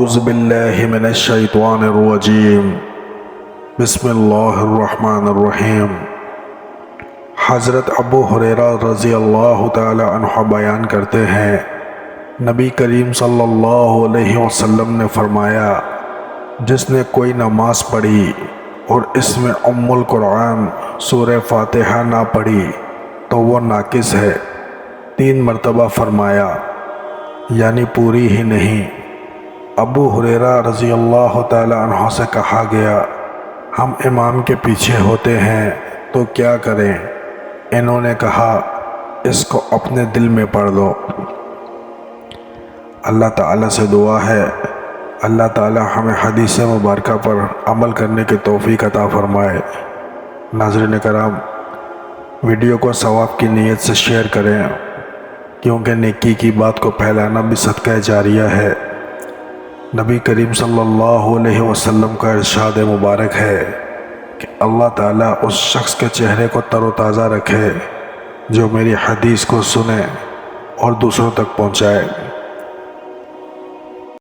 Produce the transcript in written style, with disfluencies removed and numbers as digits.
اعوذ باللہ من الشیطان الرجیم بسم اللہ الرحمن الرحیم۔ حضرت ابو ہریرہ رضی اللہ تعالی عنہ بیان کرتے ہیں، نبی کریم صلی اللہ علیہ وسلم نے فرمایا، جس نے کوئی نماز پڑھی اور اس میں ام القرآن سورہ فاتحہ نہ پڑھی تو وہ ناقص ہے۔ 3 مرتبہ فرمایا، یعنی پوری ہی نہیں۔ ابو ہریرہ رضی اللہ تعالی عنہ سے کہا گیا، ہم امام کے پیچھے ہوتے ہیں تو کیا کریں؟ انہوں نے کہا، اس کو اپنے دل میں پڑھ لو۔ اللہ تعالیٰ سے دعا ہے، اللہ تعالیٰ ہمیں حدیث مبارکہ پر عمل کرنے کی توفیق عطا فرمائے۔ ناظرین کرام، ویڈیو کو ثواب کی نیت سے شیئر کریں، کیونکہ نیکی کی بات کو پھیلانا بھی صدقہ جاریہ ہے۔ نبی کریم صلی اللہ علیہ وسلم کا ارشاد مبارک ہے کہ اللہ تعالیٰ اس شخص کے چہرے کو تر و تازہ رکھے جو میری حدیث کو سنے اور دوسروں تک پہنچائے۔